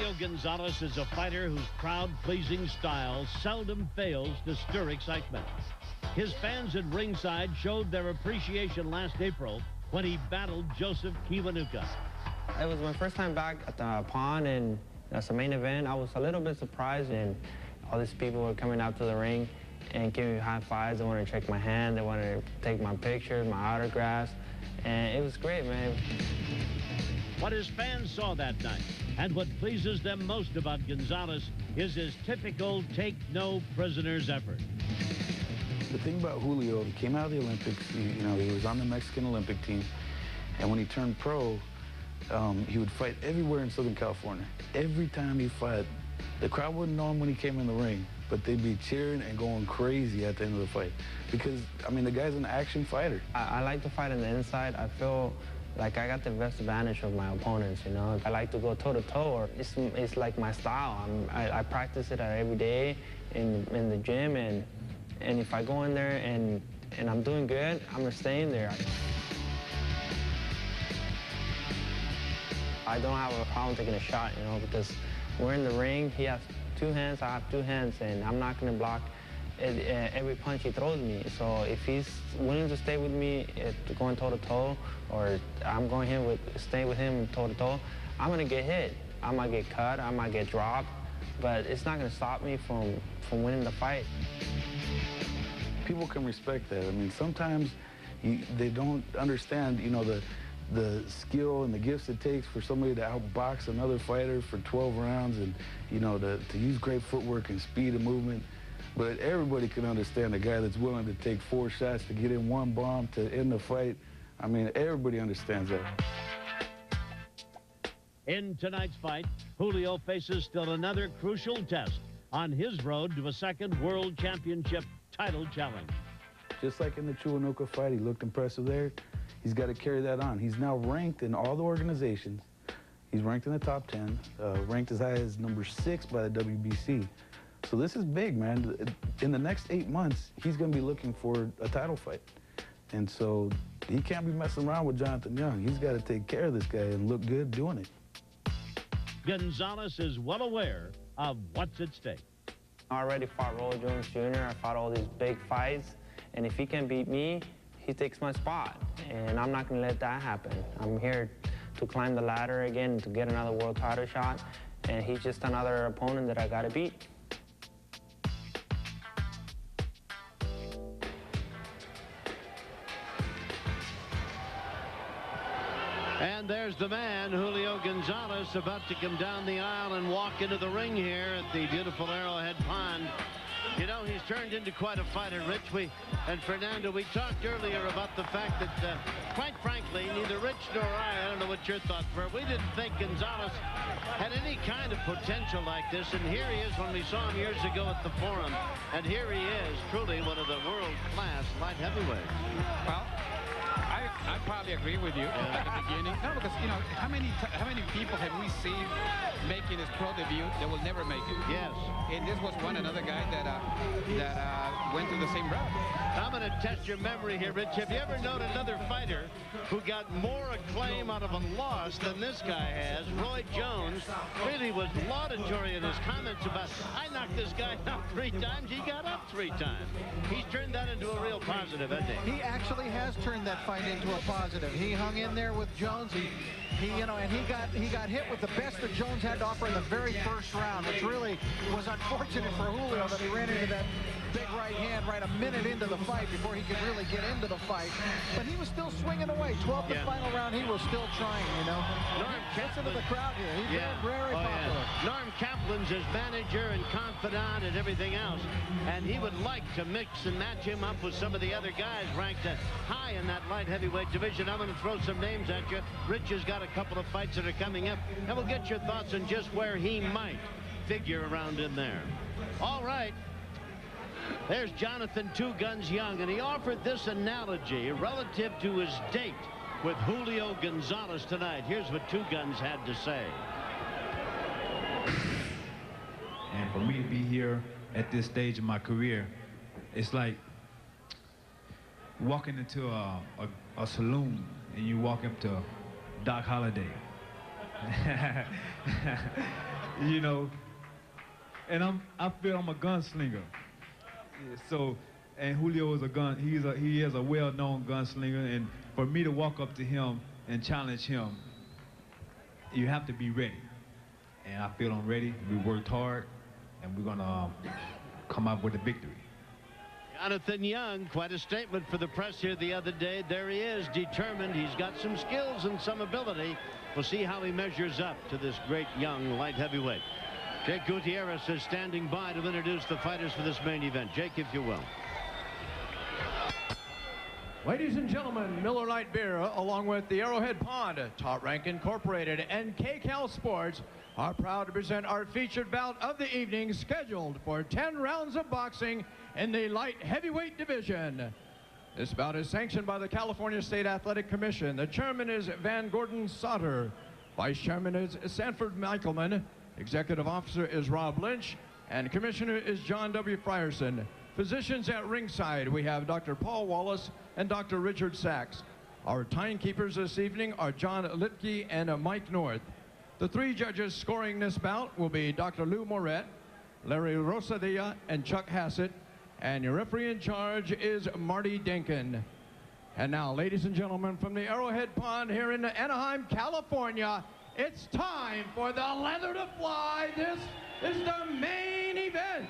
Julio Gonzalez is a fighter whose crowd-pleasing style seldom fails to stir excitement. His fans at ringside showed their appreciation last April when he battled Joseph Kiwanuka. It was my first time back at the pond, and as a main event, I was a little bit surprised, and all these people were coming out to the ring and giving me high fives. They wanted to shake my hand, they wanted to take my pictures, my autographs, and it was great, man. What his fans saw that night, and what pleases them most about Gonzalez, is his typical take-no-prisoners effort. The thing about Julio, he came out of the Olympics, he was on the Mexican Olympic team, and when he turned pro, he would fight everywhere in Southern California. Every time he fought, the crowd wouldn't know him when he came in the ring, but they'd be cheering and going crazy at the end of the fight. Because, I mean, the guy's an action fighter. I like to fight on the inside. I feel like I got the best advantage of my opponents, you know. I like to go toe-to-toe. It's like my style. I practice it every day in the gym, and if I go in there and I'm doing good, I'm gonna stay in there. I don't have a problem taking a shot, you know, because we're in the ring. He has two hands, I have two hands, and I'm not gonna block every punch he throws me. So if he's willing to stay with me going toe-to-toe, or I'm going stay with him toe-to-toe, I'm gonna get hit. I might get cut, I might get dropped, but it's not gonna stop me from winning the fight. People can respect that. I mean, sometimes they don't understand, you know, the skill and the gifts it takes for somebody to outbox another fighter for 12 rounds and, you know, to use great footwork and speed and movement. But everybody can understand a guy that's willing to take 4 shots to get in 1 bomb to end the fight. I mean, everybody understands that. In tonight's fight, Julio faces still another crucial test on his road to a second World Championship title challenge. Just like in the Kiwanuka fight, he looked impressive there. He's got to carry that on. He's now ranked in all the organizations. He's ranked in the top 10, ranked as high as number 6 by the WBC. So this is big, man. In the next 8 months, he's going to be looking for a title fight. And so he can't be messing around with Jonathan Young. He's got to take care of this guy and look good doing it. Gonzalez is well aware of what's at stake. I already fought Roy Jones Jr. I fought all these big fights, and if he can beat me, he takes my spot, and I'm not going to let that happen. I'm here to climb the ladder again, to get another world title shot, and he's just another opponent that I got to beat. And there's the man, Julio Gonzalez, about to come down the aisle and walk into the ring here at the beautiful Arrowhead Pond. You know, he's turned into quite a fighter, Rich. And Fernando, we talked earlier about the fact that, quite frankly, neither Rich nor I don't know what your thoughts were, we didn't think Gonzalez had any kind of potential like this. And here he is when we saw him years ago at the Forum. And here he is, truly one of the world-class light heavyweights. Well, I probably agree with you at the beginning. No, because, you know, how many people have we seen making his pro debut that will never make it? Yes. And this was another guy that went through the same route. I'm going to test your memory here, Rich. Have you ever known another fighter who got more acclaim out of a loss than this guy has? Roy Jones really was laudatory in his comments about, I knocked this guy out 3 times, he got up 3 times. He's turned that into a real positive, hasn't he? He actually has turned that fight into a positive. He hung in there with Jones. You know, and he got hit with the best that Jones had to offer in the very first round, which really was unfortunate for Julio that he ran into that big right hand right a minute into the fight before he could really get into the fight. But he was still swinging away. 12th and final round, he was still trying, you know. Listen to the crowd here. He's very popular. Norm Kaplan's his manager and confidant and everything else. And he would like to mix and match him up with some of the other guys ranked high in that light heavyweight division. I'm going to throw some names at you. Rich has got a couple of fights that are coming up, and we'll get your thoughts on just where he might figure around in there. All right. There's Jonathan Two Guns Young, and he offered this analogy relative to his date with Julio Gonzalez tonight. Here's what Two Guns had to say. And for me to be here at this stage of my career, it's like walking into a saloon and you walk up to Doc Holliday. you know, and I feel I'm a gunslinger. Yeah, so, and Julio is he is a well-known gunslinger, and for me to walk up to him and challenge him, you have to be ready. And I feel I'm ready. We worked hard, and we're gonna come out with a victory. Jonathan Young, quite a statement for the press here the other day. There he is, determined. He's got some skills and some ability. We'll see how he measures up to this great young light heavyweight. Jake Gutierrez is standing by to introduce the fighters for this main event. Jake, if you will. Ladies and gentlemen, Miller Lite Beer, along with the Arrowhead Pond, Top Rank Incorporated, and KCAL Sports, are proud to present our featured bout of the evening, scheduled for 10 rounds of boxing in the light heavyweight division. This bout is sanctioned by the California State Athletic Commission. The chairman is Van Gordon Sauter. Vice chairman is Sanford Michaelman. Executive officer is Rob Lynch. And commissioner is John W. Frierson. Physicians at ringside, we have Dr. Paul Wallace and Dr. Richard Sachs. Our timekeepers this evening are John Litke and Mike North. The three judges scoring this bout will be Dr. Lou Moret, Larry Rosadilla, and Chuck Hassett. And your referee in charge is Marty Denkin. And now, ladies and gentlemen, from the Arrowhead Pond here in Anaheim, California, it's time for the leather to fly. This is the main event.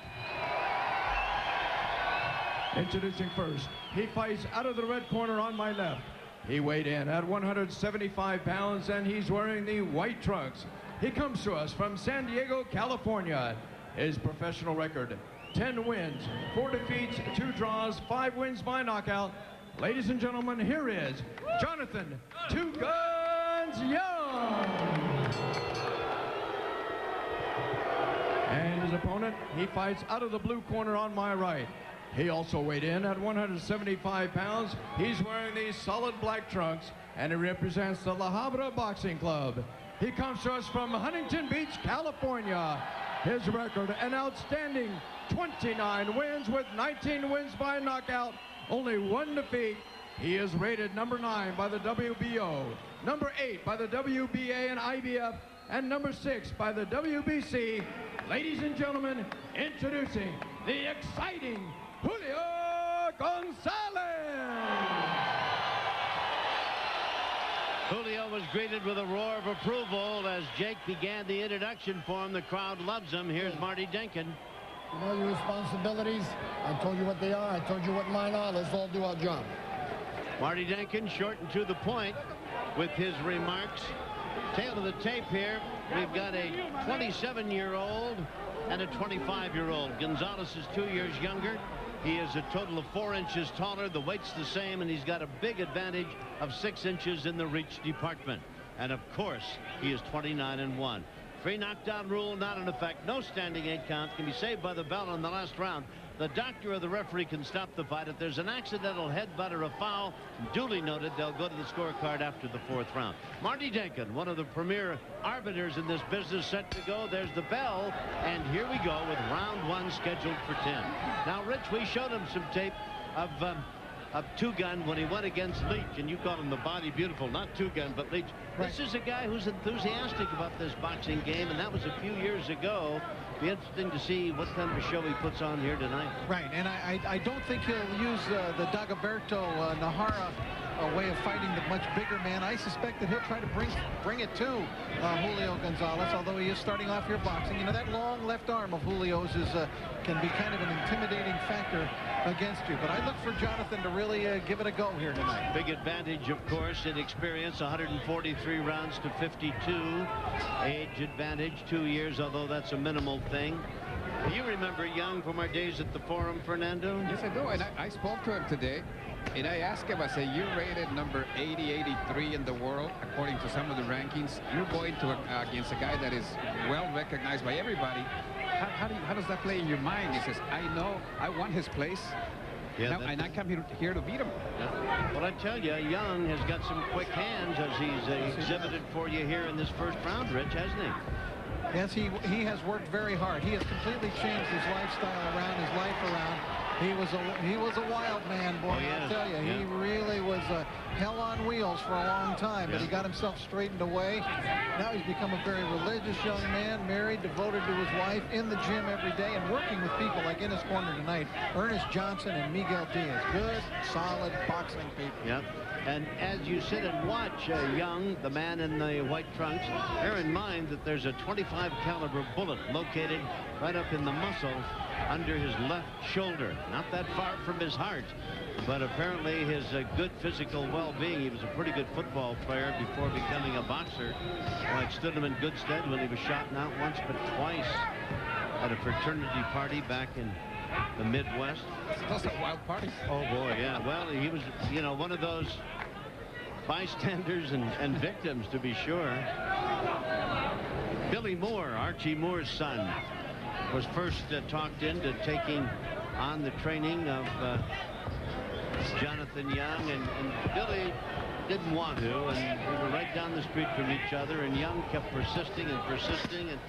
Introducing first, he fights out of the red corner on my left. He weighed in at 175 pounds, and he's wearing the white trunks. He comes to us from San Diego, California. His professional record, 10 wins, 4 defeats, 2 draws, 5 wins by knockout. Ladies and gentlemen, here is Jonathan Two Guns Young. And his opponent, he fights out of the blue corner on my right. He also weighed in at 175 pounds. He's wearing these solid black trunks, and he represents the La Habra Boxing Club. He comes to us from Huntington Beach, California. His record, an outstanding 29 wins with 19 wins by knockout, only 1 defeat. He is rated number 9 by the WBO, number 8 by the WBA and IBF, and number 6 by the WBC. Ladies and gentlemen, introducing the exciting Julio Gonzalez. Julio was greeted with a roar of approval as Jake began the introduction for him. The crowd loves him. Here's Marty Denkin. You know your responsibilities. I told you what they are. I told you what mine are. Let's all do our job. Marty Denkin, short and to the point with his remarks. Tail of the tape here, we've got a 27-year-old and a 25-year-old. Gonzalez is 2 years younger. He is a total of 4 inches taller. The weight's the same, and he's got a big advantage of 6 inches in the reach department. And of course, he is 29-1. Free knockdown rule not in effect. No standing 8 count. Can be saved by the bell in the last round. The doctor or the referee can stop the fight. If there's an accidental headbutt or a foul, duly noted, they'll go to the scorecard after the 4th round. Marty Denkin, one of the premier arbiters in this business, set to go. There's the bell, and here we go with round 1 scheduled for 10. Now, Rich, we showed him some tape of Two-Gun when he went against Leach, and you called him the Body Beautiful, not Two-Gun, but Leach. Right. This is a guy who's enthusiastic about this boxing game, and that was a few years ago. Be interesting to see what kind of a show he puts on here tonight. Right, and I don't think he'll use the Dagoberto Nahara way of fighting the much bigger man. I suspect that he'll try to bring it to Julio Gonzalez, although he is starting off here boxing. You know, that long left arm of Julio's can be kind of an intimidating factor against you. But I look for Jonathan to really give it a go here tonight. Big advantage, of course, in experience, 143 rounds to 52. Age advantage, 2 years, although that's a minimal thing. You remember Young from our days at the Forum, Fernando? Yes, I do, and I spoke to him today. And I asked him, I said, you're rated number 80, 83 in the world, according to some of the rankings. You're going to against a guy that is well recognized by everybody. How does that play in your mind? He says, I know, I want his place. Yeah, now, and I come here to beat him. Well, I tell you, Young has got some quick hands, as he's exhibited for you here in this first round, Rich, hasn't he? Yes, he has worked very hard. He has completely changed his lifestyle around, his life around. He was a wild man, boy. Oh, yes. I'll tell you, Yeah. he really was hell on wheels for a long time, but he got himself straightened away. Now he's become a very religious young man, married, devoted to his wife, in the gym every day, and working with people like in his corner tonight, Ernest Johnson and Miguel Diaz. Good, solid boxing people. Yep. And as you sit and watch Young, the man in the white trunks, bear in mind that there's a .25 caliber bullet located right up in the muscle under his left shoulder, not that far from his heart, but apparently his good physical well-being. He was a pretty good football player before becoming a boxer. Well, it stood him in good stead when he was shot not once but twice at a fraternity party back in the Midwest. Those are wild parties. Oh boy, yeah. Well, he was, you know, one of those bystanders and victims, to be sure. Billy Moore, Archie Moore's son, was first talked into taking on the training of Jonathan Young, and Billy didn't want to, and we were right down the street from each other, and Young kept persisting, and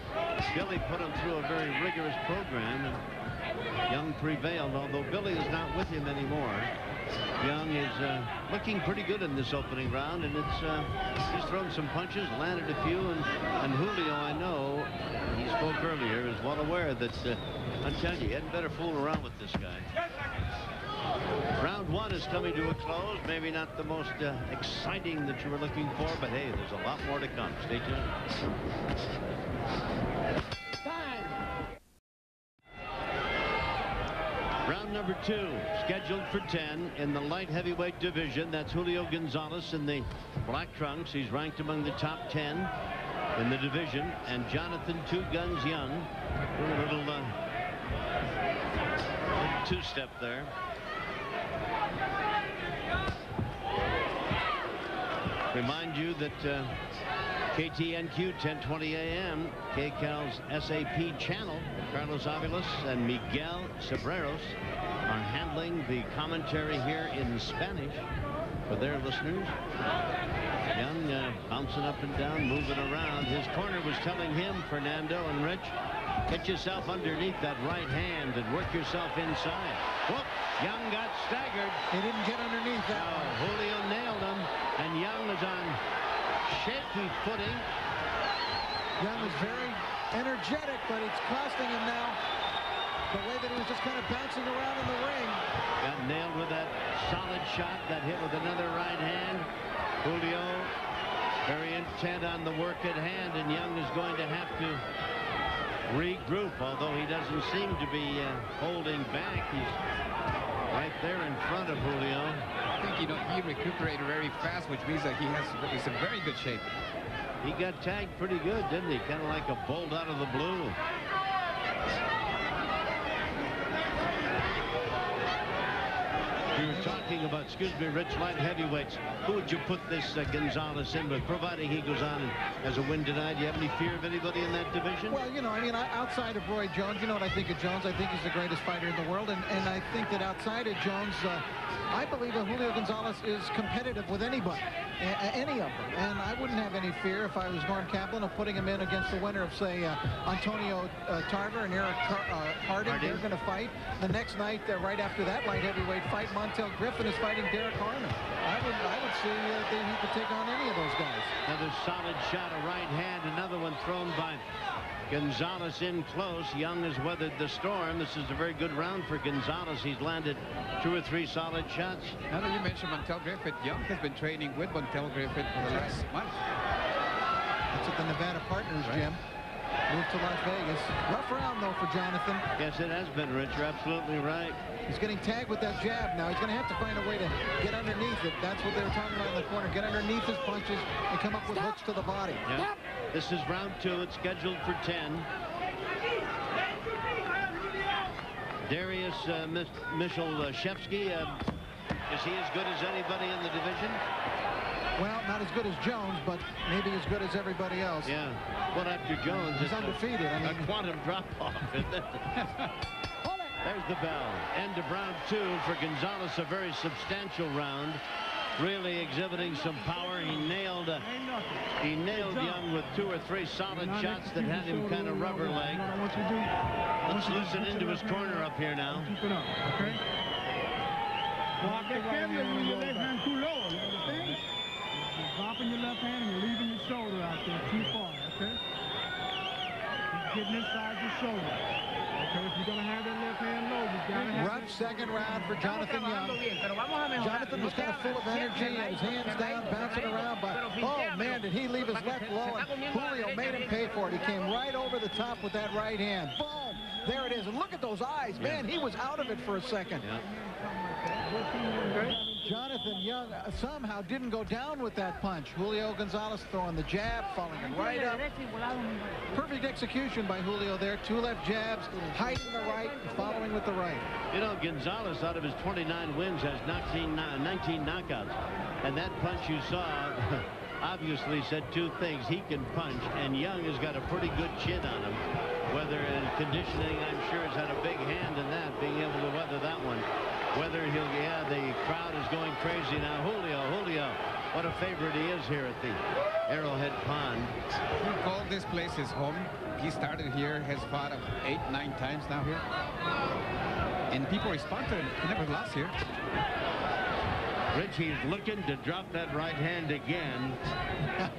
Billy put him through a very rigorous program, and Young prevailed, although Billy is not with him anymore. Young is looking pretty good in this opening round, and he's thrown some punches, landed a few, and Julio, I know, he spoke earlier, is well aware that I'm telling you, he hadn't better fool around with this guy. Round one is coming to a close. Maybe not the most exciting that you were looking for, but hey, there's a lot more to come. Stay tuned. Round number 2, scheduled for 10 in the light heavyweight division. That's Julio Gonzalez in the black trunks. He's ranked among the top 10 in the division. And Jonathan Two Guns Young, a little two-step there. Remind you that KTNQ 1020 AM, KCAL's SAP channel, Carlos Aviles and Miguel Cebreros are handling the commentary here in Spanish for their listeners. Young bouncing up and down, moving around. His corner was telling him, Fernando and Rich, get yourself underneath that right hand and work yourself inside. Whoop! Young got staggered. He didn't get underneath that one. Julio nailed him, and Young is on shaky footing. Young is very energetic, but it's costing him now. The way that he was just kind of bouncing around in the ring. Got nailed with that solid shot, got hit with another right hand. Julio very intent on the work at hand, and Young is going to have to regroup, although he doesn't seem to be holding back. He's right there in front of Julio. I think, you know, he recuperated very fast, which means that he's in very good shape. He got tagged pretty good, didn't he? Kind of like a bolt out of the blue. We were talking about, excuse me, Rich, light heavyweights. Who would you put this Gonzalez in with, providing he goes on and has a win tonight? Do you have any fear of anybody in that division? Well, you know, I mean, outside of Roy Jones, you know what I think of Jones? I think he's the greatest fighter in the world, and I think that outside of Jones, I believe that Julio Gonzalez is competitive with anybody, any of them, and I wouldn't have any fear if I was Norm Kaplan of putting him in against the winner of, say, Antonio Tarver and Eric Harding. They're going to fight. The next night, right after that light heavyweight fight, Montel Griffin is fighting Derek Harmon. I would see that he could take on any of those guys. Another solid shot, a right hand, another one thrown by Gonzalez in close. Young has weathered the storm. This is a very good round for Gonzalez. He's landed 2 or 3 solid shots. Now that you mentioned Montel Griffith, Young has been training with Montel Griffith for the last month. That's at the Nevada Partners Gym. Moved to Las Vegas. Rough round, though, for Jonathan. Yes, it has been, Rich. You're absolutely right. He's getting tagged with that jab now. He's going to have to find a way to get underneath it. That's what they were talking about in the corner. Get underneath his punches and come up with hooks to the body. Yeah. This is round 2. It's scheduled for 10. Darius Michalczewski, is he as good as anybody in the division? Well, not as good as Jones, but maybe as good as everybody else. Yeah. Well, after Jones, he's undefeated. I mean, a quantum drop-off, isn't it? There's the bell. End of round 2 for Gonzalez. A very substantial round. Really exhibiting some power. He nailed He nailed Young with 2 or 3 solid shots that had him kind of rubber leg. Let's loosen into his corner up here now. Keep it up, okay? Block the right hand with your left hand too low, you understand? You're dropping your left hand and you're leaving your shoulder out there too far, okay? He's getting inside your shoulder. Okay, if you're going to have that left hand low, you got to have Rough second round for Jonathan Young. Jonathan was kind of full of energy, had his hands down, bouncing around, but oh man, did he leave his left low, and Julio made him pay for it. He came right over the top with that right hand. Boom! There it is, and look at those eyes. Man, he was out of it for a second. Jonathan Young somehow didn't go down with that punch. Julio Gonzalez throwing the jab, following it right up. Perfect execution by Julio there. 2 left jabs, hiding the right, following with the right. You know, Gonzalez, out of his 29 wins, has 19 knockouts. And that punch you saw obviously said 2 things. He can punch, and Young has got a pretty good chin on him. Whether in conditioning, I'm sure, has had a big hand in that, being able to weather that one. Whether he'll, the crowd is going crazy now. Julio, what a favorite he is here at the Arrowhead Pond. He called this place his home. He started here, has fought 8, 9 times now here. And people respond to him. He never lost here. Rich, he's looking to drop that right hand again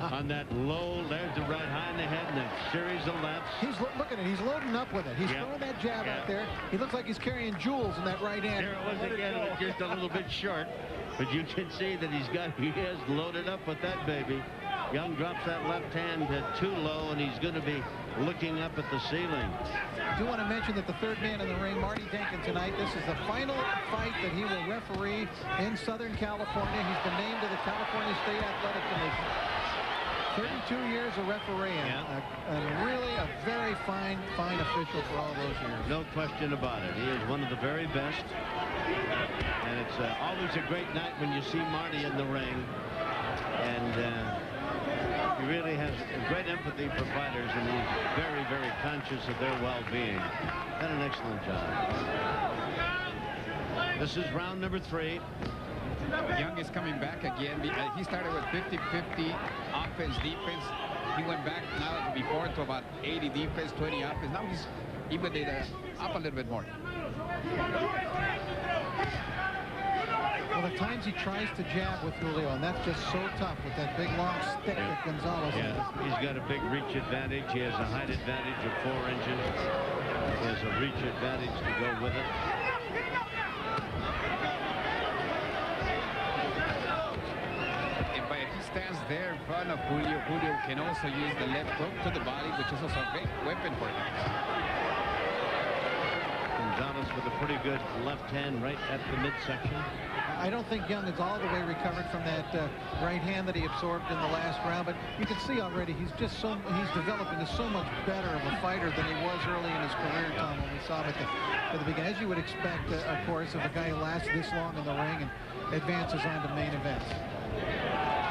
on that low. There's the right high in the head and a series of lefts. Look at it. He's loading up with it. He's throwing that jab out there. He looks like he's carrying jewels in that right hand. There it was again. It was just a little bit short. But you can see that he is loaded up with that baby. Young drops that left hand too low, and he's going to be looking up at the ceiling. I do want to mention that the third man in the ring, Marty Denkin, tonight, this is the final fight that he will referee in Southern California. He's been named to the California State Athletic Commission. 32 years of refereeing, and really a very fine official for all those years. No question about it. He is one of the very best. And it's always a great night when you see Marty in the ring. And he really has great empathy for fighters, and he's very, very conscious of their well-being. Done an excellent job. This is round number 3. Young is coming back again. He started with 50-50 offense, defense. He went back now before to about 80 defense, 20 offense. Now he's even up a little bit more. Well, at times he tries to jab with Julio, and that's just so tough with that big long stick that Gonzalez has. He's got a big reach advantage. He has a height advantage of 4 inches. He has a reach advantage to go with it. If he stands there in front of Julio, Julio can also use the left hook to the body, which is also a great weapon for him. Gonzalez with a pretty good left hand right at the midsection. I don't think Young is all the way recovered from that right hand that he absorbed in the last round, but you can see already he's developing as so much better of a fighter than he was early in his career, Tom, when we saw him at the beginning. As you would expect, of course, of a guy who lasts this long in the ring and advances on to main events.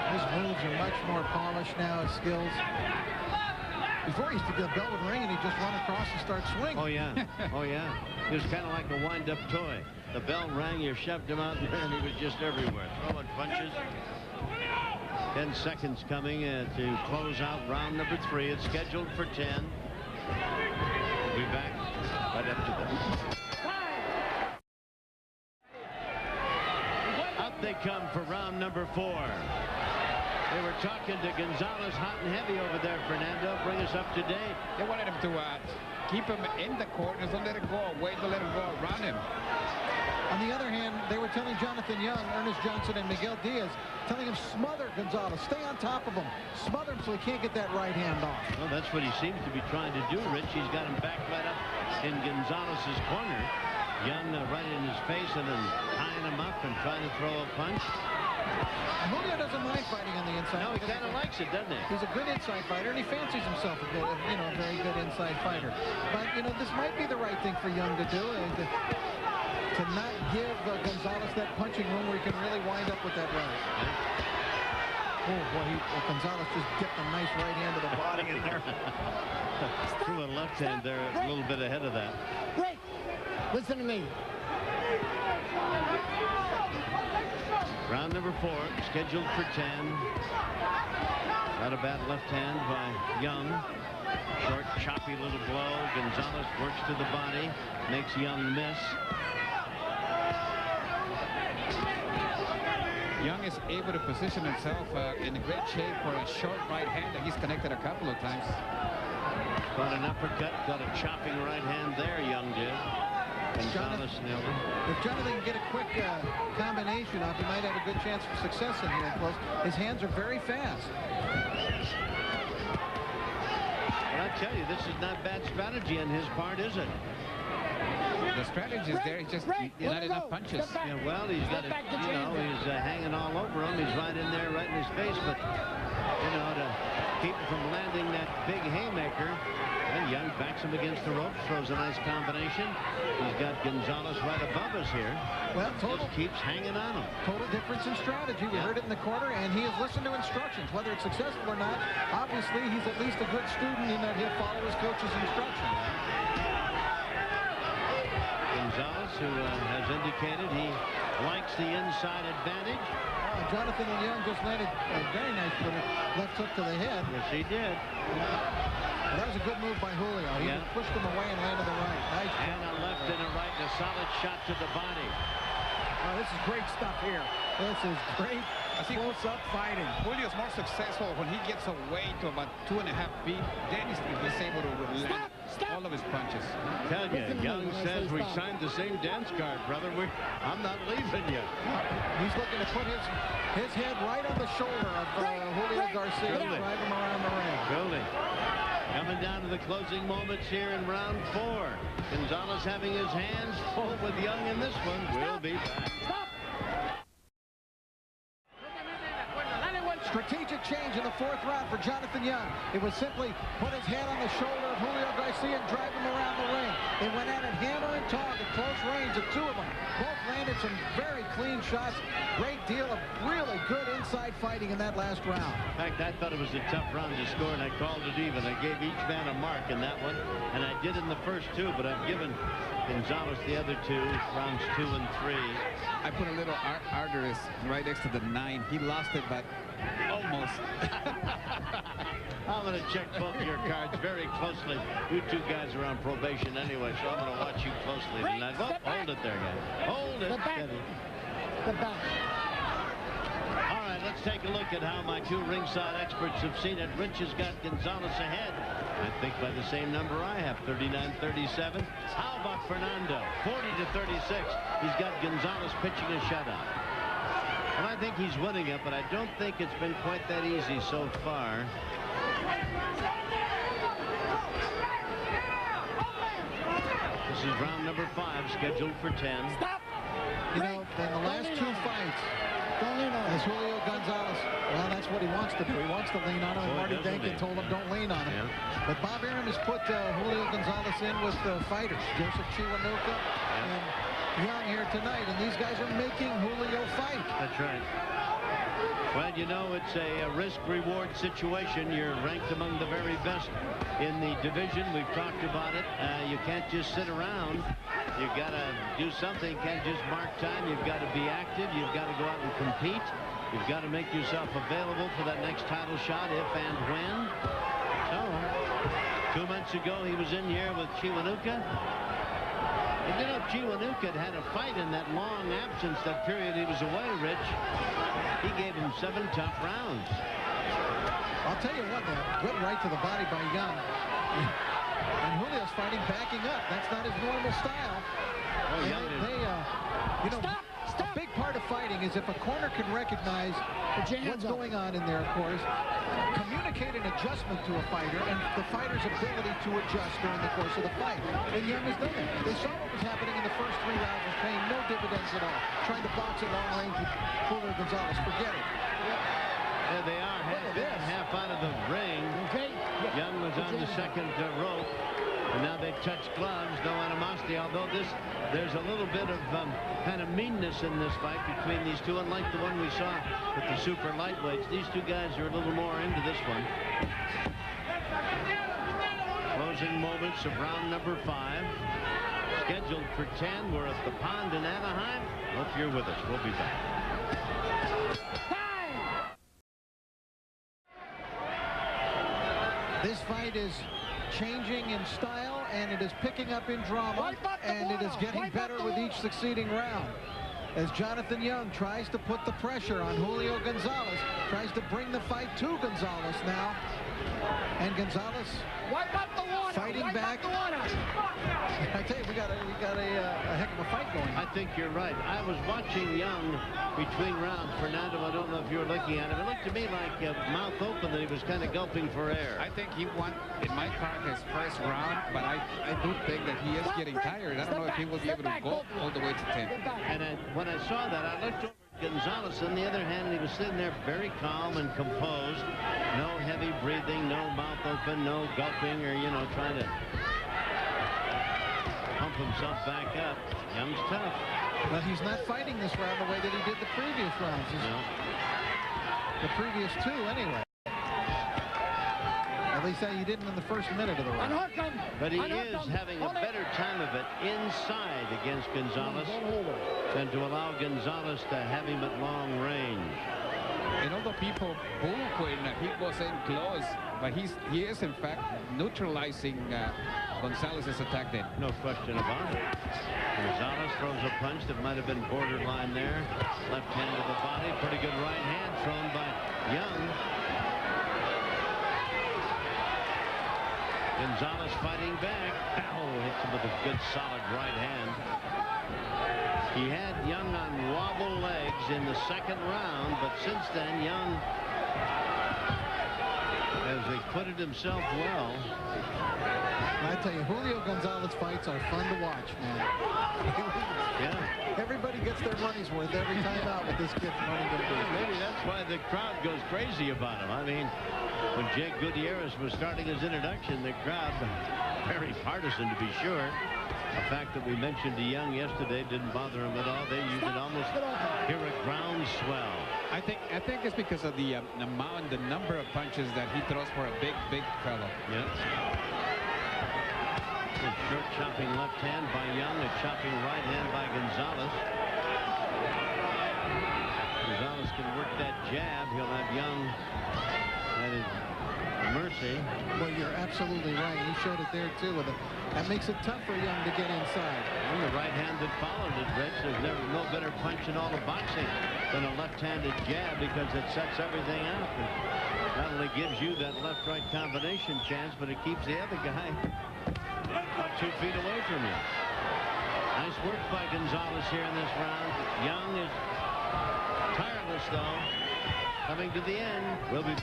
His moves are much more polished now, his skills. Before he used to get a bell would ring and he'd just run across and start swinging. Oh, yeah. Oh, yeah. He was kind of like a wind-up toy. The bell rang, you shoved him out, and he was just everywhere, throwing punches. 10 seconds coming to close out round number 3. It's scheduled for 10. We'll be back right after this. Out they come for round number 4. They were talking to Gonzalez hot and heavy over there, Fernando. Bring us up to date. They wanted him to keep him in the corners, don't let him go away, to let him go around him. On the other hand, they were telling Jonathan Young, Ernest Johnson, and Miguel Diaz, telling him smother Gonzalez, stay on top of him, smother him so he can't get that right hand off. Well, that's what he seems to be trying to do, Rich. He's got him back right up in Gonzalez's corner. Young right in his face and then tying him up and trying to throw a punch. Julio doesn't mind fighting on the inside. No, he kind of likes it, doesn't he? He's a good inside fighter, and he fancies himself a very good inside fighter. But, this might be the right thing for Young to do, to not give Gonzalez that punching room where he can really wind up with that right. Oh, boy, Gonzalez just dipped a nice right hand to the body in there. Threw a left hand there a little bit ahead of that. Wait, listen to me. Round number 4, scheduled for 10. Not a bad left hand by Young. Short, choppy little blow. Gonzalez works to the body, makes Young miss. Young is able to position himself in a great shape for a short right hand that he's connected a couple of times. Got an uppercut, got a chopping right hand there, Young did. Gonzalez nailed it. If Jonathan can get a quick combination off, he might have a good chance for success in here close. His hands are very fast. But I tell you, this is not bad strategy on his part, is it? The strategy is there. He's just not enough punches. Yeah, well, he's got it. You know, he's hanging all over him. He's right in there, right in his face. But you know, to keep him from landing that big haymaker, and Young backs him against the ropes, throws a nice combination. He's got Gonzalez right above us here. Well, just keeps hanging on him. Total difference in strategy. We heard it in the corner, and he has listened to instructions. Whether it's successful or not, obviously he's at least a good student in that he'll follow his coach's instructions. Gonzalez, who has indicated he likes the inside advantage. Jonathan and Young just landed a very nice left hook to the head. Yes, he did. Well, that was a good move by Julio. He just pushed him away and landed the right. Nice. And a left and a right and a solid shot to the body. Oh, this is great stuff here. This is great close-up fighting. Julio's more successful when he gets away to about 2.5 feet. Then he's able to land all of his punches. Tell you, Young says we signed the same dance card, brother. I'm not leaving you. He's looking to put his head right on the shoulder of Julio Garcia and drive him around the ring. Truly. Coming down to the closing moments here in round 4. Gonzalez having his hands full with Young in this one. We'll be back. Strategic change in the 4th round for Jonathan Young. It was simply put his head on the shoulder of Julio Garcia and drive him around the ring. They went at it hammer and tong at close range, the two of them. Both landed some very clean shots. Great deal of really good inside fighting in that last round. In fact, I thought it was a tough round to score, and I called it even. I gave each man a mark in that one, and I did in the first 2, but I've given Gonzalez the other 2, rounds 2 and 3. I put a little arteries right next to the 9. He lost it, but almost. I'm going to check both your cards very closely. You two guys are on probation anyway, so I'm going to watch you closely tonight. Oh, hold it there, guys. Hold it. The back. All right, let's take a look at how my 2 ringside experts have seen it. Rich has got Gonzalez ahead, I think, by the same number I have, 39-37. How about Fernando? 40-36. He's got Gonzalez pitching a shutout. And I think he's winning it, but I don't think it's been quite that easy so far. This is round number 5, scheduled for 10. Stop! You know, in the last 2 fights, as Julio Gonzalez, well, that's what he wants to do. He wants to lean on him. Marty Denkin told him don't lean on him. Yeah. But Bob Arum has put Julio Gonzalez in with fighters. Joseph Chiwanuka and Young here tonight, and these guys are making Julio fight. That's right. Well, you know, it's a risk-reward situation. You're ranked among the very best in the division. We've talked about it. You can't just sit around. You've got to do something. You can't just mark time. You've got to be active. You've got to go out and compete. You've got to make yourself available for that next title shot, if and when. So, 2 months ago, he was in here with Chiwanuka. And you know, Chiwanuka had a fight in that long absence, that period he was away, Rich. He gave him 7 tough rounds. I'll tell you what, though, good right to the body by Young. And Julio's fighting backing up. That's not his normal style. Oh, Young you know, a big part of fighting is if a corner can recognize what's going on in there, of course, communicate an adjustment to a fighter and the fighter's ability to adjust during the course of the fight. And Young has done it. They saw what was happening in the first 3 rounds was paying no dividends at all. Trying to box at long range with Julio Gonzalez. Forget it. There they are, half out of the ring. Young was on the second rope. And now they've touched gloves, no animosity, although there's a little bit of kind of meanness in this fight between these two, unlike the one we saw with the super lightweights. These two guys are a little more into this one. Closing moments of round number 5. Scheduled for 10. We're at the Pond in Anaheim. Hope you're with us. We'll be back. This fight is changing in style, and it is picking up in drama, and it is getting better with each succeeding round. As Jonathan Young tries to put the pressure on Julio Gonzalez, tries to bring the fight to Gonzalez now. And Gonzalez fighting back. I tell you, we got a heck of a fight going. I think you're right. I was watching Young between rounds. Fernando, I don't know if you were looking at him. It looked to me like mouth open, that he was kind of gulping for air. I think he won, in my part, his first round, but I do think that he is getting tired. I don't know if he will be able to go all the way to 10. And when I saw that, I looked over at Gonzalez on the other hand, and he was sitting there very calm and composed. No heavy breathing, no mouth open, no gulping, or, you know, trying to pump himself back up. Young's tough. But he's not fighting this round the way that he did the previous rounds. No. The previous two, anyway. At least he didn't in the first minute of the round. But he is having a better time of it inside against Gonzalez than to allow Gonzalez to have him at long range. And although people boo when he goes in close, but he is in fact neutralizing Gonzalez's attack then. No question about it. Gonzalez throws a punch that might have been borderline there. Left hand to the body. Pretty good right hand thrown by Young. Gonzalez fighting back. Ow, hits him with a good solid right hand. He had Young on wobble legs in the second round, but since then Young has acquitted himself well. I tell you, Julio Gonzalez fights are fun to watch, man. Yeah. Everybody gets their money's worth every time out with this kid from Huntington. Maybe that's why the crowd goes crazy about him. I mean, when Jake Gutierrez was starting his introduction, the crowd, very partisan to be sure. The fact that we mentioned to Young yesterday didn't bother him at all. You could almost hear a groundswell. I think it's because of the amount, the number of punches that he throws for a big fellow. Yeah. A short chopping left hand by Young, a chopping right hand by Gonzalez. Gonzalez can work that jab. He'll have Young at his mercy. Well, you're absolutely right. He showed it there too. That makes it tough for Young to get inside. And the right hand that followed it, Rich. There's no better punch in all of boxing than a left-handed jab, because it sets everything up. And not only gives you that left-right combination chance, but it keeps the other guy about 2 feet away from you. Nice work by Gonzalez here in this round. Young is tireless, though. Coming to the end. Will be.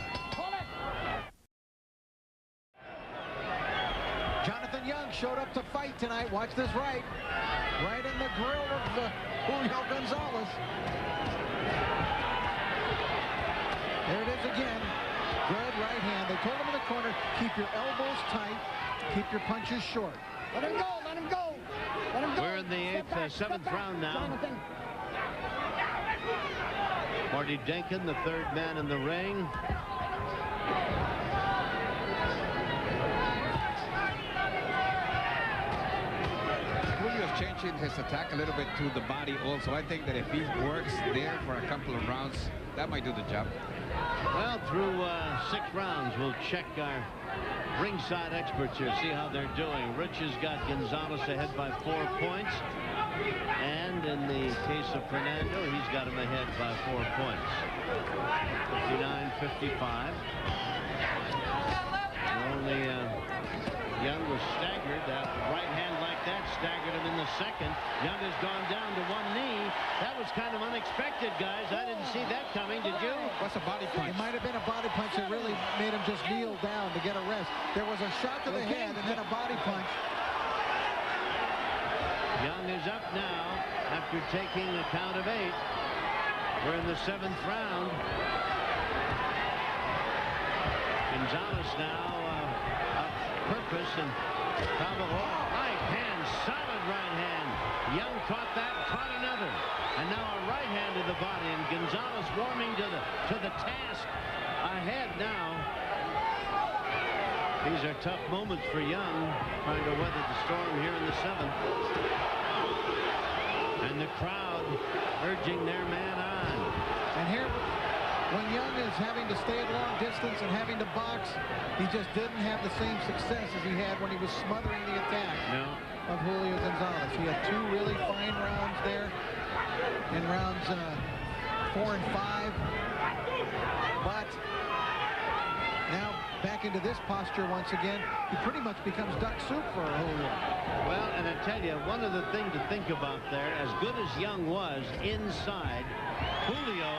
Jonathan Young showed up to fight tonight. Watch this right. Right in the grill of Julio Gonzalez. There it is again. Good right hand. They told him in the corner, keep your elbows tight, keep your punches short. Let him go, let him go. Let him go. We're in the seventh round now. Jonathan. Marty Denkin, the third man in the ring. Julio's changing his attack a little bit to the body also. I think that if he works there for a couple of rounds, that might do the job. Well, through 6 rounds, we'll check our ringside experts here, see how they're doing. Rich has got Gonzalez ahead by 4 points. And in the case of Fernando, he's got him ahead by 4 points. 59-55. Only Young was staggered. That right hand like that staggered him in the second. Young has gone down to 1 knee. That was kind of unexpected, guys. I didn't see that coming. Did you? What's a body punch? It might have been a body punch that really made him just kneel down to get a rest. There was a shot to the head and then a body punch. Young is up now after taking a count of 8. We're in the 7th round. Gonzalez now up purpose, and right hand, solid right hand. Young caught that, caught another, and now a right hand to the body, and Gonzalez warming to the task ahead now. These are tough moments for Young, trying to weather the storm here in the 7th. And the crowd urging their man on. And here when Young is having to stay at long distance and having to box, he just didn't have the same success as he had when he was smothering the attack of Julio Gonzalez. He had 2 really fine rounds there in rounds 4 and 5. But now back into this posture once again, he pretty much becomes duck soup for Julio. Well, and I tell you, one of the things to think about there, as good as Young was inside, Julio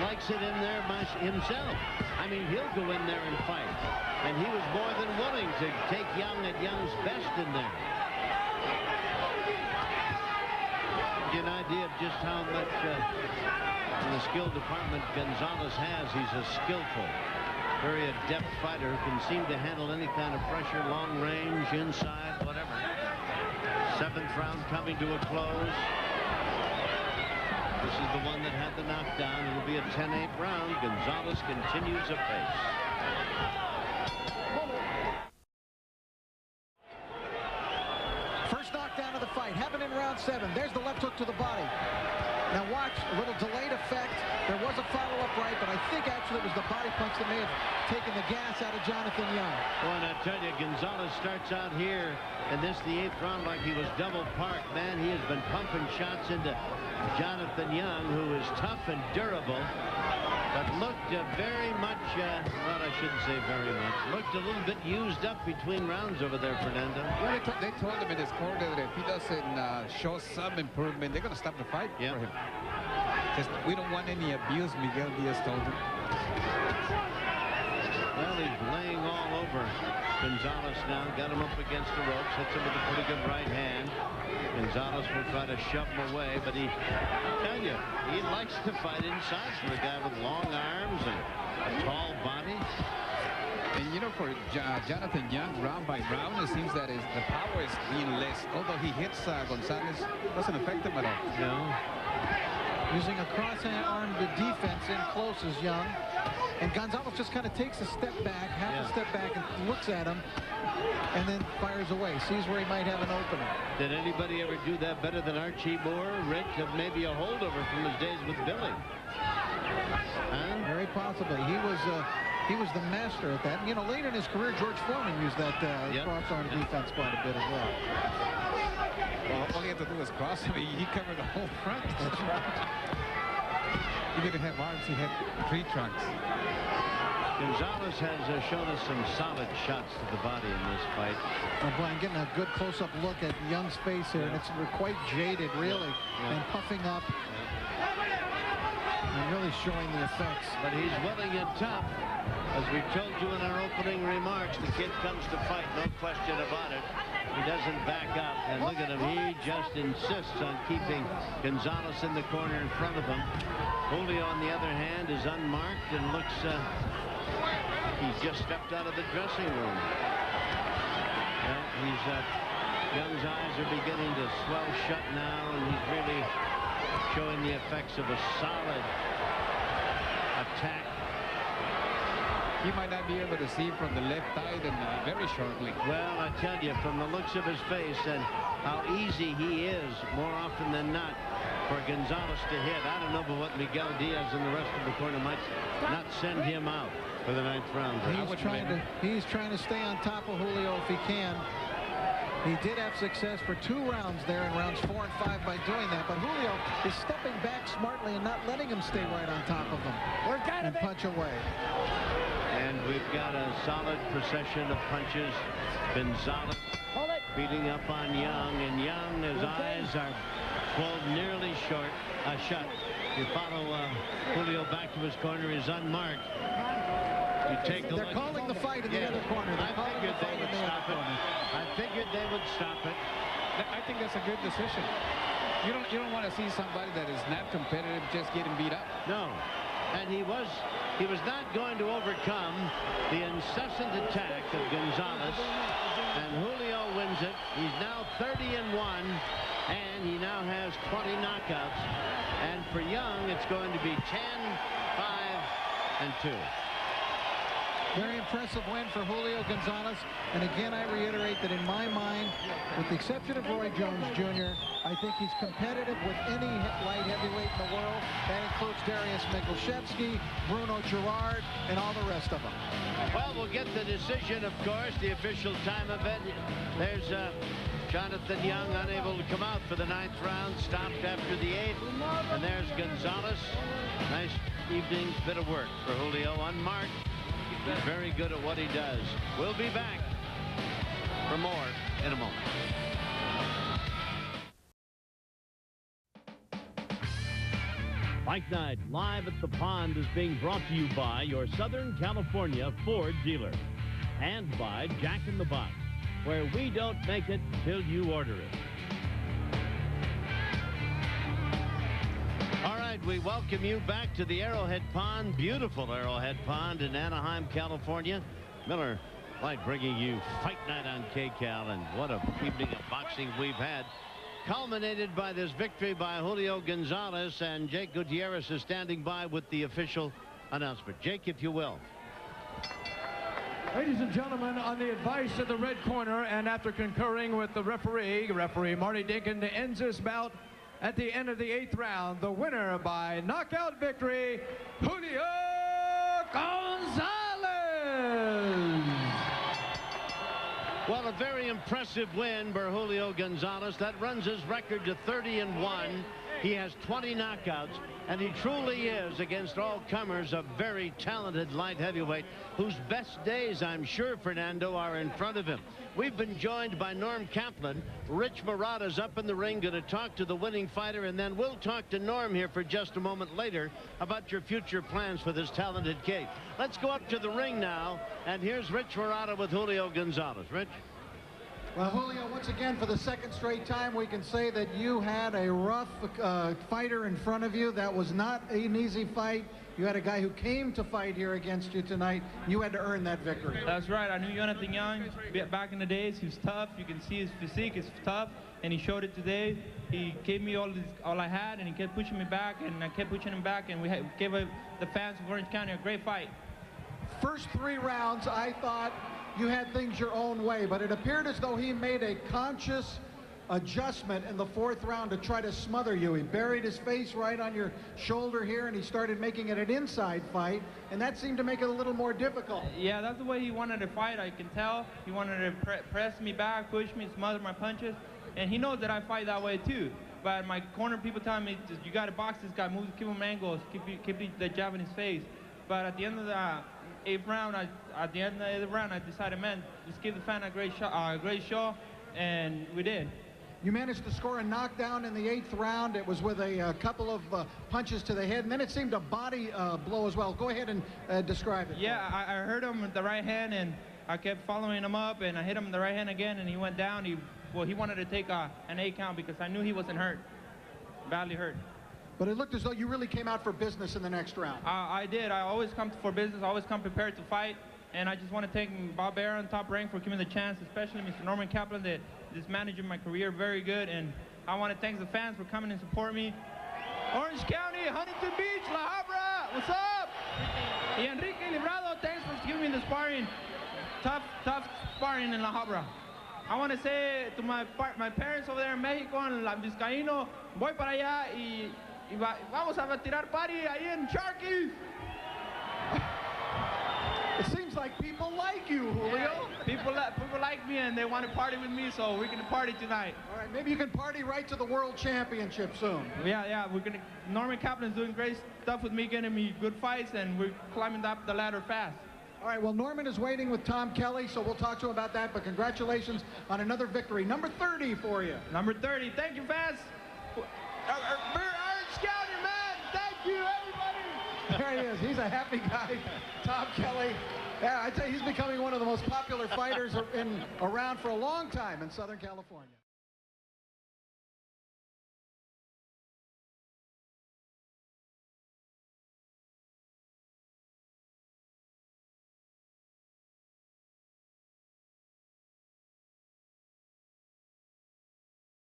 likes it in there by himself. I mean, he'll go in there and fight. And he was more than willing to take Young at Young's best in there. Get an idea of just how much in the skill department Gonzalez has. He's a skillful, very adept fighter who can seem to handle any kind of pressure, long range, inside, whatever. 7th round coming to a close. This is the one that had the knockdown. It'll be a 10-8 round. Gonzalez continues apace. First knockdown of the fight happened in round 7. There's the left hook to the body. Now watch, a little delayed effect. There was a follow-up right, but I think actually it was the body punch that may have taken the gas out of Jonathan Young. Boy, and I tell you, Gonzalez starts out here in this, the 8th round, like he was double parked. Man, he has been pumping shots into Jonathan Young, who is tough and durable, but looked very much, well, I shouldn't say very much, looked a little bit used up between rounds over there, Fernando. Well, they told him in his corner that if he doesn't show some improvement, they're going to stop the fight for him. Just, we don't want any abuse, Miguel Diaz told him. Well, he's laying all over Gonzalez now. Got him up against the ropes. Hits him with a pretty good right hand. Gonzalez will try to shove him away, but I tell you, he likes to fight inside for a guy with long arms and a tall body. And you know, for Jonathan Young, round by round, it seems that the power is being less. Although he hits Gonzalez, doesn't affect him at all. No. Using a cross-armed defense in close as Young. And Gonzalez just kind of takes a step back, half a step back, and looks at him, and then fires away. Sees where he might have an opening. Did anybody ever do that better than Archie Moore? Rick, of maybe a holdover from his days with Billy. Huh? Very possibly. He was the master at that. And, you know, later in his career, George Foreman used that cross-arm defense quite a bit as well. Well, all he had to do was cross him. He covered the whole front. That's right. He didn't have arms. He had 3 trunks. Gonzalez has shown us some solid shots to the body in this fight. Well, Brian, getting a good close-up look at Young's face here, and it's quite jaded, really, and puffing up, and really showing the effects. But he's willing and tough. As we told you in our opening remarks, the kid comes to fight, no question about it. He doesn't back up, and look at him. He just insists on keeping Gonzalez in the corner in front of him. Julio, on the other hand, is unmarked and looks, he's just stepped out of the dressing room. Well, Young's eyes are beginning to swell shut now, and he's really showing the effects of a solid attack. He might not be able to see from the left eye very shortly. Well, I tell you, from the looks of his face and how easy he is, more often than not, for Gonzalez to hit. I don't know but what Miguel Diaz and the rest of the corner might not send him out for the 9th round. He's trying to stay on top of Julio if he can. He did have success for 2 rounds there in rounds 4 and 5 by doing that, but Julio is stepping back smartly and not letting him stay right on top of him and punch away. And we've got a solid procession of punches. Gonzalez beating up on Young, and Young, his eyes are pulled nearly shut. You follow Julio back to his corner, is unmarked. You take a They're look. calling the fight in the other corner. I figured they would stop it. I figured they would stop it. I think that's a good decision. You don't want to see somebody that is not competitive just getting beat up. No. And he was not going to overcome the incessant attack of Gonzalez, and Julio wins it. He's now 30-1, and he now has 20 knockouts. And for Young, it's going to be 10-5-2. Very impressive win for Julio Gonzalez. And again, I reiterate that in my mind, with the exception of Roy Jones Jr., I think he's competitive with any light heavyweight in the world. That includes Darius Mikulszewski, Bruno Gerard, and all the rest of them. Well, we'll get the decision, of course, the official time of it. There's Jonathan Young unable to come out for the 9th round, stopped after the 8th. And there's Gonzalez. Nice evening's bit of work for Julio, unmarked. He's very good at what he does. We'll be back for more in a moment. Fight Night live at the Pond is being brought to you by your Southern California Ford dealer and by Jack in the Box, where we don't make it till you order it. All right, we welcome you back to the Arrowhead Pond, beautiful Arrowhead Pond in Anaheim, California. Miller Lite bringing you Fight Night on KCAL, and what a evening of boxing we've had. Culminated by this victory by Julio Gonzalez, and Jake Gutierrez is standing by with the official announcement. Jake, if you will. Ladies and gentlemen, on the advice of the red corner and after concurring with the referee Marty Dinkin, ends this bout at the end of the 8th round. The winner by knockout victory, Julio Gonzalez. Well, a very impressive win for Julio Gonzalez. That runs his record to 30-1. He has 20 knockouts, and he truly is, against all comers, a very talented light heavyweight whose best days, I'm sure, Fernando, are in front of him. We've been joined by Norm Kaplan. Rich Murata's up in the ring, going to talk to the winning fighter, and then we'll talk to Norm here for just a moment later about your future plans for this talented kid. Let's go up to the ring now, and here's Rich Murata with Julio Gonzalez. Rich? Well, Julio, once again, for the 2nd straight time, we can say that you had a rough fighter in front of you. That was not an easy fight. You had a guy who came to fight here against you tonight. You had to earn that victory. That's right. I knew Jonathan Young back in the days. He was tough. You can see his physique is tough, and he showed it today. He gave me all I had, and he kept pushing me back, and I kept pushing him back, and we gave the fans of Orange County a great fight. First 3 rounds, I thought you had things your own way, but it appeared as though he made a conscious adjustment in the 4th round to try to smother you. He buried his face right on your shoulder here, and he started making it an inside fight, and that seemed to make it a little more difficult. Yeah, that's the way he wanted to fight. I can tell. He wanted to press me back, push me, smother my punches, and he knows that I fight that way too. But my corner people tell me, you got to box this guy, move, keep him angles, keep the jab in his face. But at the end of the 8th round, at the end of the round, I decided, man, just give the fan a great show, and we did. You managed to score a knockdown in the 8th round. It was with a couple of punches to the head, and then it seemed a body blow as well. Go ahead and describe it. Yeah, I heard him with the right hand, and I kept following him up, and I hit him with the right hand again, and he went down. He wanted to take an 8 count because I knew he wasn't hurt, badly hurt. But it looked as though you really came out for business in the next round. I did. I always come for business. I always come prepared to fight. And I just want to thank Bob Aaron, Top Rank, for giving me the chance, especially Mr. Norman Kaplan, that is managing my career very good. And I want to thank the fans for coming and support me. Orange County, Huntington Beach, La Habra, what's up? Y Enrique Librado, thanks for giving me the sparring. Tough sparring in La Habra. I want to say to my parents over there in Mexico, en La Vizcaíno, voy para allá y vamos a tirar party ahí en Sharky's. It seems like people like you, Julio. Yeah, people like me, and they want to party with me, so we're going to party tonight. All right, maybe you can party right to the World Championship soon. Yeah, we're going to. Norman Kaplan's doing great stuff with me, getting me good fights, and we're climbing up the ladder fast. All right, well, Norman is waiting with Tom Kelly, so we'll talk to him about that, but congratulations on another victory. Number 30 for you. Number 30. Thank you, fans. Orange County, man. Thank you, everybody. There he is. He's a happy guy. Tom Kelly. Yeah, I'd say he's becoming one of the most popular fighters around for a long time in Southern California.